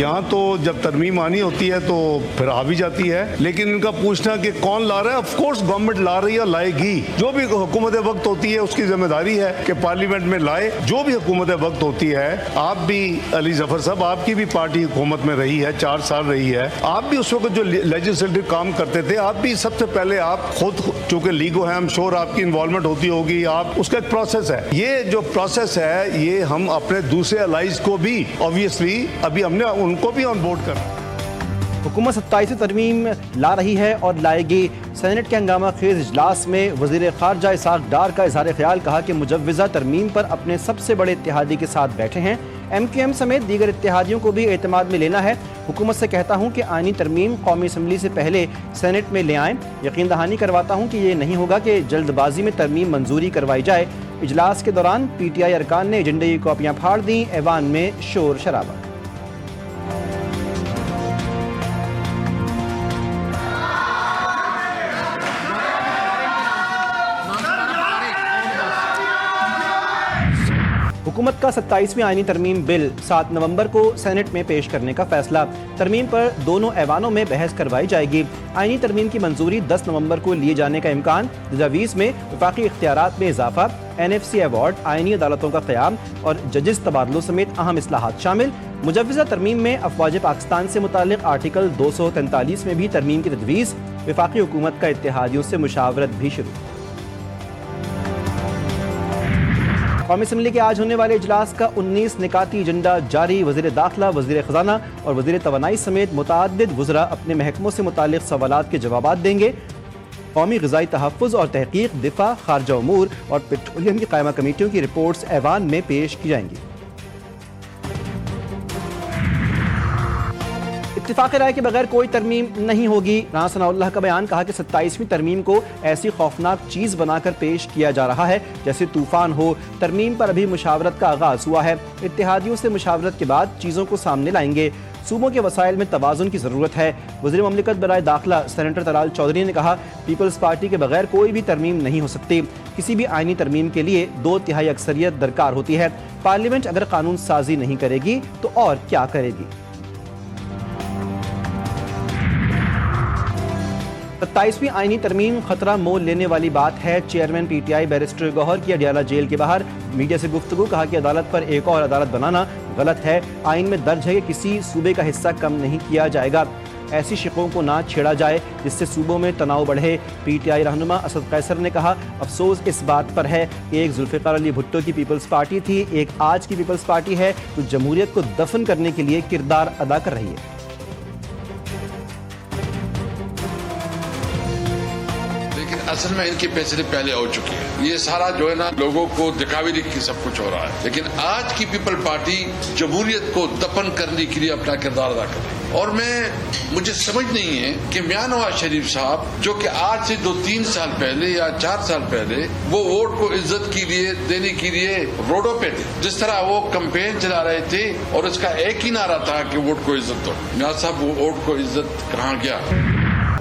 यहाँ तो जब तरमीम आनी होती है तो फिर आ भी जाती है, लेकिन इनका पूछना कि कौन ला रहा है, ऑफ कोर्स गवर्नमेंट ला रही है, लाएगी। जो भी हुकूमत वक्त होती है उसकी जिम्मेदारी है कि पार्लियामेंट में लाए। जो भी हुकूमत वक्त होती है, आप भी अली जफर साहब, आपकी भी पार्टी हुकूमत में रही है, 4 साल रही है, आप भी उस वक्त जो लेजिस्लेटिव काम करते थे, आप भी सबसे पहले आप खुद, चूंकि लीगो है, हम श्योर आपकी इन्वॉल्वमेंट होती होगी, आप उसका एक प्रोसेस है। ये जो प्रोसेस है ये हम अपने दूसरे अलाइज को भी ऑब्वियसली अभी हमने उनको भी ऑन बोर्ड करना। हुकूमत 27वीं तरमीम ला रही है और लाएगी। सेनेट के हंगामा खेज इजलास में वज़ीर ख़ारजा इसाक डार का इज़हार ख्याल, कहा कि मुजव्वज़ा तरमीम पर अपने सबसे बड़े इत्तेहादी के साथ बैठे हैं। MQM समेत दीगर इत्तेहादियों को भी एतमाद में लेना है। हुकूमत से कहता हूँ कि आईनी तरमीम कौमी असम्बली से पहले सेनेट में ले आएँ। यकीन दहानी करवाता हूँ कि ये नहीं होगा कि जल्दबाजी में तरमीम मंजूरी करवाई जाए। इजलास के दौरान PTI अरकान ने एजेंडे की कॉपियाँ फाड़ दी। ऐवान में शोर शराबा। हुकूमत का 27वीं आईनी तरमीम बिल 7 नवंबर को सेनेट में पेश करने का फैसला। तरमीम पर दोनों ऐवानों में बहस करवाई जाएगी। आईनी तरमीम की मंजूरी 10 नवंबर को लिए जाने का इम्कान। तजावीज़ में वफाकी इख्तियारात में इजाफा, NFC अवार्ड, आईनी अदालतों का क़याम और जजेस तबादलों समेत अहम इस्लाहात शामिल। मुजव्वज़ा तरमीम में अफ़वाज पाकिस्तान से मुताल्लिक़ आर्टिकल 243 में भी तरमीम की तजवीज़। वफाकी हुकूमत का इत्तेहादियों से मुशावरत भी शुरू। कौमी असम्बली के आज होने वाले इजलास का 19 निकाती एजेंडा जारी। वज़ीर दाखिला, वज़ीर ख़ज़ाना और वज़ीर तवानाई समेत मुतअद्दिद वज़रा अपने महकमों से मुताल्लिक़ सवालात के जवाबात देंगे। कौमी ग़िज़ाई तहफ़्फ़ुज़ और तहक़ीक़, दिफ़ा, ख़ारजा उमूर और पेट्रोलियम की कायमा कमेटियों की रिपोर्ट्स ऐवान में पेश की जाएंगी। इत्तिफ़ाक़ राय के बगैर कोई तरमीम नहीं होगी। राना सनाउल्लाह का बयान, कहा कि 27वीं तरमीम को ऐसी खौफनाक चीज़ बनाकर पेश किया जा रहा है जैसे तूफ़ान हो। तरमीम पर अभी मुशावरत का आगाज़ हुआ है। इत्तेहादियों से मुशावरत के बाद चीज़ों को सामने लाएंगे। सूबों के वसाइल में तवाज़ुन की ज़रूरत है। वज़ीर ममलिकत बराए दाखिला सेनेटर तलाल चौधरी ने कहा, पीपल्स पार्टी के बगैर कोई भी तरमीम नहीं हो सकती। किसी भी आईनी तरमीम के लिए 2/3 अक्सरियत दरकार होती है। पार्लियामेंट अगर कानून साजी नहीं करेगी तो और क्या करेगी। 27वीं आईनी तरमीम खतरा मोल लेने वाली बात है। चेयरमैन PTI बैरिस्टर गौहर की अडियाला जेल के बाहर मीडिया से गुफ्तगू, कहा कि अदालत पर एक और अदालत बनाना गलत है। आइन में दर्ज है कि किसी सूबे का हिस्सा कम नहीं किया जाएगा। ऐसी शिकों को ना छेड़ा जाए जिससे सूबों में तनाव बढ़े। PTI रहनुमा असद कैसर ने कहा, अफसोस इस बात पर है कि एक जुल्फ़िकार अली भुट्टो की पीपल्स पार्टी थी, एक आज की पीपल्स पार्टी है जो जमहूरियत को दफन करने के लिए किरदार अदा कर रही है। असल में इनकी फैसले पहले हो चुकी है। ये सारा जो है ना लोगों को दिखावे दिख के सब कुछ हो रहा है, लेकिन आज की पीपल पार्टी जमहूरियत को दफन करने के लिए अपना किरदार अदा कर रही है। और मुझे समझ नहीं है कि मियां नवाज शरीफ साहब जो कि आज से 2-3 साल पहले या 4 साल पहले वो वोट को इज्जत के लिए देने के लिए रोडों पे थे, जिस तरह वो कैंपेन चला रहे थे और इसका एक ही नारा था कि वोट को इज्जत दो। मियां साहब वो वोट को इज्जत कहाँ गया।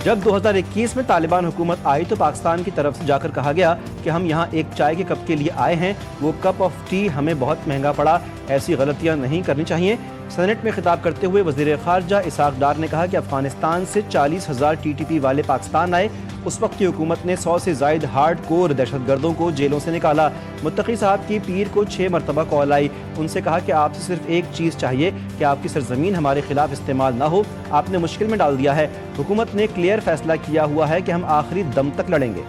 जब 2021 में तालिबान हुकूमत आई तो पाकिस्तान की तरफ से जाकर कहा गया कि हम यहाँ एक चाय के कप के लिए आए हैं, वो कप ऑफ टी हमें बहुत महंगा पड़ा। ऐसी गलतियाँ नहीं करनी चाहिए। सेनेट में खिताब करते हुए वज़ीर ख़ारजा इसाक डार ने कहा कि अफगानिस्तान से 40,000 TTP वाले पाकिस्तान आए। उस वक्त की हुकूमत ने 100 से ज़ायद हार्ड कोर दहशतगर्दों को जेलों से निकाला। मुत्तकी साहब की पीर को 6 मरतबा कॉल आई। उनसे कहा कि आपसे सिर्फ एक चीज़ चाहिए कि आपकी सरजमीन हमारे खिलाफ इस्तेमाल ना हो। आपने मुश्किल में डाल दिया है। हुकूमत ने क्लियर फैसला किया हुआ है कि हम आखिरी दम तक लड़ेंगे।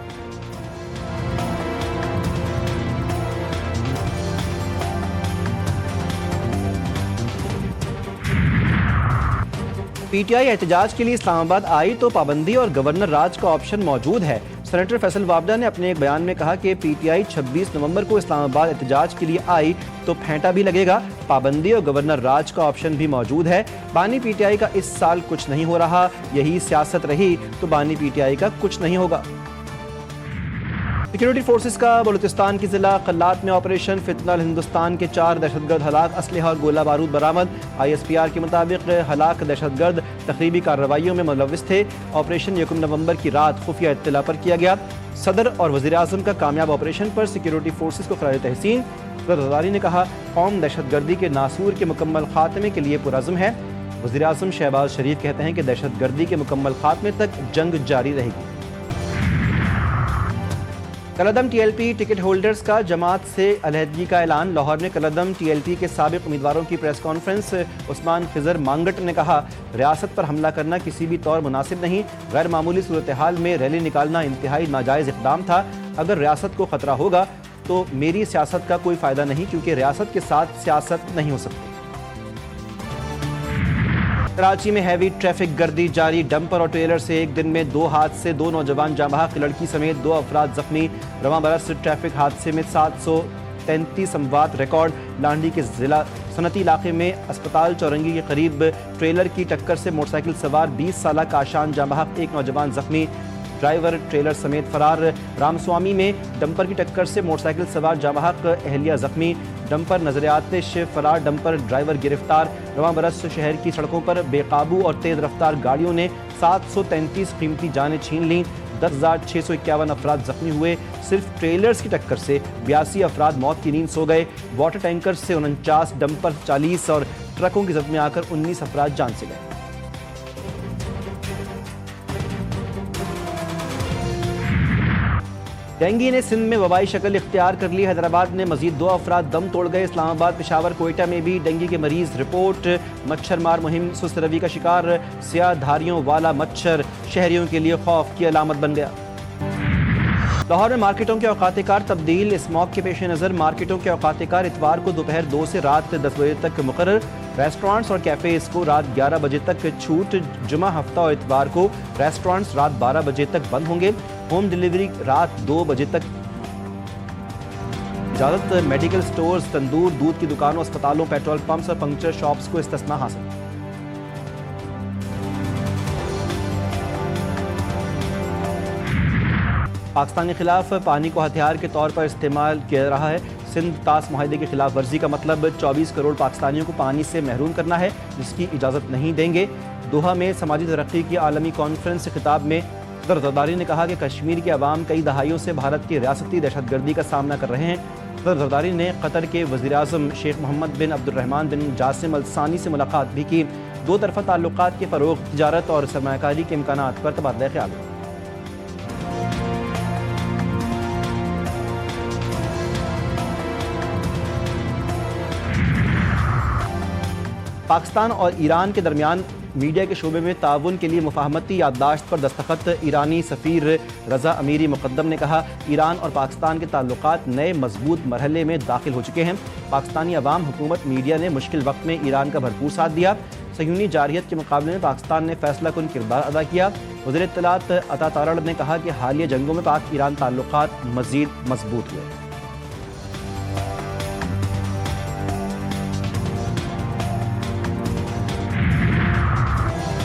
PTI एहतजाज के लिए इस्लामाबाद आई तो पाबंदी और गवर्नर राज का ऑप्शन मौजूद है। सेनेटर फैसल वाबडा ने अपने एक बयान में कहा कि PTI 26 नवंबर को इस्लामाबाद एहतजाज के लिए आई तो फेंटा भी लगेगा। पाबंदी और गवर्नर राज का ऑप्शन भी मौजूद है। बानी PTI का इस साल कुछ नहीं हो रहा, यही सियासत रही तो बानी PTI का कुछ नहीं होगा। सिक्योरिटी फोर्सेस का बलूचिस्तान की जिला कल्लात में ऑपरेशन फितनल हिंदुस्तान के 4 दहशतगर्द हलाक, असलहा और गोला बारूद बरामद। ISPR के मुताबिक हलाक दहशतगर्द तकरीबी कार्रवाइयों में मुलव्विस थे। ऑपरेशन 1 नवंबर की रात खुफिया इत्तला पर किया गया। सदर और वज़ीर आज़म का कामयाब ऑपरेशन पर सिक्योरिटी फोर्सेस को खराज तहसीन। ने कहा, कौम दहशतगर्दी के नासूर के मुकम्मल खात्मे के लिए पुरज़्म है। वज़ीर-ए-आज़म शहबाज शरीफ कहते हैं कि दहशत गर्दी के मुकम्मल खात्मे तक जंग जारी रहेगी। कलअदम TLP टिकट होल्डर्स का जमात से अलहदगी का ऐलान। लाहौर में कलअदम TLP के साबिक उम्मीदवारों की प्रेस कॉन्फ्रेंस। उस्मान खिजर मांगट ने कहा, रियासत पर हमला करना किसी भी तौर मुनासिब नहीं। गैर मामूली सूरत हाल में रैली निकालना इंतहाई नाजायज़ इक़दाम था। अगर रियासत को ख़तरा होगा तो मेरी सियासत का कोई फ़ायदा नहीं, क्योंकि रियासत के साथ सियासत नहीं हो सकती। कराची में हैवी ट्रैफिक गर्दी जारी। डंपर और ट्रेलर से एक दिन में 2 हादसे, 2 नौजवान जाँ बहक, लड़की समेत 2 अफराद जख्मी। रवां बरस ट्रैफिक हादसे में 733 अमवात रिकॉर्ड। लांडी के जिला सनती इलाके में अस्पताल चौरंगी के करीब ट्रेलर की टक्कर से मोटरसाइकिल सवार 20 साला काशान जाँ बहक, 1 नौजवान जख्मी, ड्राइवर ट्रेलर समेत फरार। रामस्वामी में डंपर की टक्कर से मोटरसाइकिल सवार जाँ बहक, अहलिया जख्मी। डंपर नजरियातिश, फरार डंपर ड्राइवर गिरफ्तार। रवां बरस शहर की सड़कों पर बेकाबू और तेज रफ्तार गाड़ियों ने 733 कीमती जानें छीन लीं। 10,651 अफराद जख्मी हुए। सिर्फ ट्रेलर्स की टक्कर से 82 अफराद मौत की नींद सो गए। वाटर टैंकर से 49, डंपर 40 और ट्रकों की जद में आकर 19 अफराद जान से गए। डेंगू ने सिंध में वबाई शक्ल इख्तियार कर ली। हैदराबाद में मजीद 2 अफराद दम तोड़ गए। इस्लामाबाद, पेशावर, कोयटा में भी डेंगू के मरीज रिपोर्ट। मच्छर मार मुहिम सुस्त रवि का शिकार। सियाह धारियों वाला मच्छर शहरियों के लिए खौफ की अलामत बन गया। लाहौर में मार्केटों के औकात-ए-कार तब्दील। स्मॉग के पेश नज़र मार्केटों के औकात-ए-कार इतवार को दोपहर 2 से रात 10 बजे तक मुकर्रर। रेस्टोरेंट्स और कैफ़ेज़ को रात 11 बजे तक छूट। जुमा, हफ्ता और इतवार को रेस्टोरेंट्स रात 12 बजे तक बंद होंगे। होम डिलीवरी रात 2 बजे तक इजाज़त। मेडिकल स्टोर्स, तंदूर, दूध की दुकानों, अस्पतालों, पेट्रोल पंप्स और पंक्चर शॉप्स को इस्तिस्ना हासिल। पाकिस्तान के खिलाफ पानी को हथियार के तौर पर इस्तेमाल किया रहा है। सिंध तास माहिदे की खिलाफ वर्जी का मतलब 24 करोड़ पाकिस्तानियों को पानी से महरूम करना है, जिसकी इजाज़त नहीं देंगे। दोहा में समाजी तरक्की की आलमी कॉन्फ्रेंस से खिताब में सदर जरदारी ने कहा कि कश्मीर के अवाम कई दहाइयों से भारत की रियासती दहशतगर्दी का सामना कर रहे हैं। सदर जरदारी ने कतर के वज़ीर-ए-आज़म शेख मोहम्मद बिन अब्दुर्रहमान बिन जासिम अल सानी से मुलाकात भी की। 2 तरफ़ा ताल्लुकात के फ़रोग़, तिजारत और सरमायाकारी के इम्कानात पर तबादला ख्याल। पाकिस्तान और ईरान के दरमियान मीडिया के शोबे में ताउन के लिए मुफाहमती याददाश्त पर दस्तखत। ईरानी सफ़ीर रज़ा अमीरी मुक़द्दम ने कहा, ईरान और पाकिस्तान के ताल्लुकात नए मजबूत मरहले में दाखिल हो चुके हैं। पाकिस्तानी अवाम, हुकूमत, मीडिया ने मुश्किल वक्त में ईरान का भरपूर साथ दिया। सहयूनी जारहियत के मुकाबले में पाकिस्तान ने फैसला कुन किरदार अदा किया। वज़ीर इत्तलात अता तारड़ ने कहा कि हालिया जंगों में पाक ईरान ताल्लुकात मज़ीद मजबूत हुए।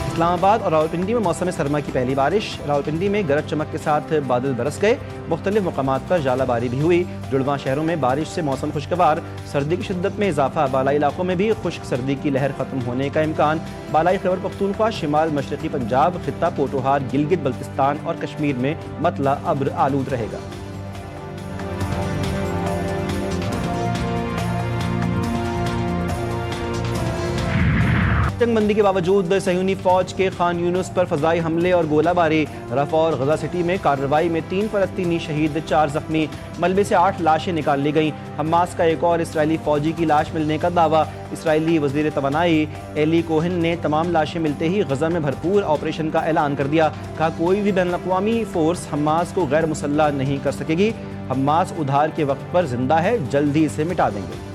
इस्लामाबाद और रावलपिंडी में मौसम सरमा की पहली बारिश। रावलपिंडी में गरज चमक के साथ बादल बरस गए। मुख्तलिफ मकामात पर जालाबारी भी हुई। जुड़वां शहरों में बारिश से मौसम खुशगवार। सर्दी की शिद्दत में इजाफा। बालाई इलाकों में भी खुश्क सर्दी की लहर खत्म होने का इम्कान। बालाई खैबर पख्तूनख्वा, शिमाल मशरक़ी पंजाब, खित्ता पोटोहार, गिलगित बल्तिस्तान और कश्मीर में मतला अब्र आलूद रहेगा। जंगबंदी के बावजूद सहयूनी फौज के खान यूनुस पर फजाई हमले और गोलाबारी। रफ़ा और गजा सिटी में कार्रवाई में 3 फ़लस्तीनी शहीद, 4 जख्मी। मलबे से 8 लाशें निकाल ली गईं। हमास का एक और इसराइली फौजी की लाश मिलने का दावा। इसराइली वज़ीर तवानाई एली कोहन ने तमाम लाशें मिलते ही गजा में भरपूर ऑपरेशन का ऐलान कर दिया। कहा, कोई भी बैनुल-अक़वामी फोर्स हमास को गैर मुसल्लह नहीं कर सकेगी। हमास उधार के वक्त पर जिंदा है, जल्दी इसे मिटा देंगे।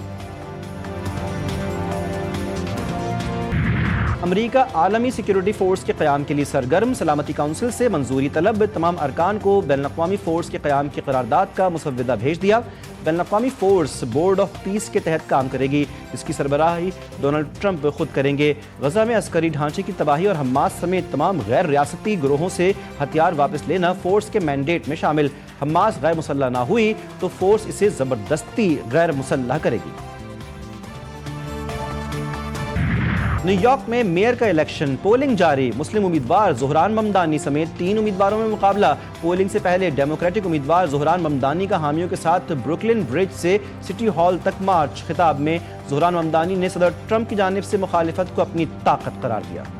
अमरीका आलमी सिक्योरिटी फोर्स के क़याम के लिए सरगर्म। सलामती काउंसिल से मंजूरी तलब। तमाम अरकान को बैनुल-अक़वामी फ़ोर्स के क़याम की करारदाद का मुसव्वदा भेज दिया। बैनुल-अक़वामी फ़ोर्स बोर्ड ऑफ पीस के तहत काम करेगी। इसकी सरबराही डोनाल्ड ट्रंप खुद करेंगे। गजा में अस्करी ढांचे की तबाही और हमास समेत तमाम गैर रियासती गिरोहों से हथियार वापस लेना फ़ोर्स के मैंडेट में शामिल। हमास गैर मुसल्लह ना हुई तो फ़ोर्स इसे ज़बरदस्ती गैर मुसल्लह करेगी। न्यू यॉर्क में मेयर का इलेक्शन, पोलिंग जारी। मुस्लिम उम्मीदवार ज़ोहरान ममदानी समेत 3 उम्मीदवारों में मुकाबला। पोलिंग से पहले डेमोक्रेटिक उम्मीदवार ज़ोहरान ममदानी का हामियों के साथ ब्रुकलिन ब्रिज से सिटी हॉल तक मार्च। खिताब में ज़ोहरान ममदानी ने सदर ट्रंप की जानिब से मुखालिफत को अपनी ताकत करार दिया।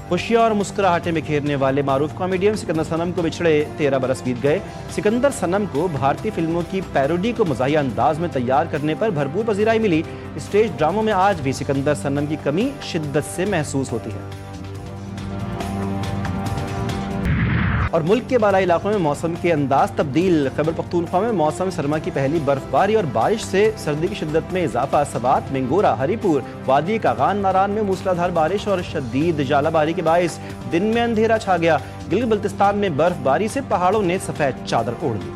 खुशियां और मुस्कुराहटें बिखेरने वाले मारूफ कॉमेडियन सिकंदर सनम को बिछड़े 13 बरस बीत गए। सिकंदर सनम को भारतीय फिल्मों की पैरोडी को मज़ाहिया अंदाज में तैयार करने पर भरपूर पजीराई मिली। स्टेज ड्रामों में आज भी सिकंदर सनम की कमी शिद्दत से महसूस होती है। और मुल्क के बालाई इलाकों में मौसम के अंदाज तब्दील। खैबर पख्तूनख्वा में मौसम सरमा की पहली बर्फबारी और बारिश से सर्दी की शिद्दत में इजाफा। सबात, मिंगोरा, हरीपुर, वादी कागान, नारान में मूसलाधार बारिश और शदीद जालाबारी के बायस दिन में अंधेरा छा गया। गिलगित बल्तिस्तान में बर्फबारी से पहाड़ों ने सफेद चादर ओढ़ ली।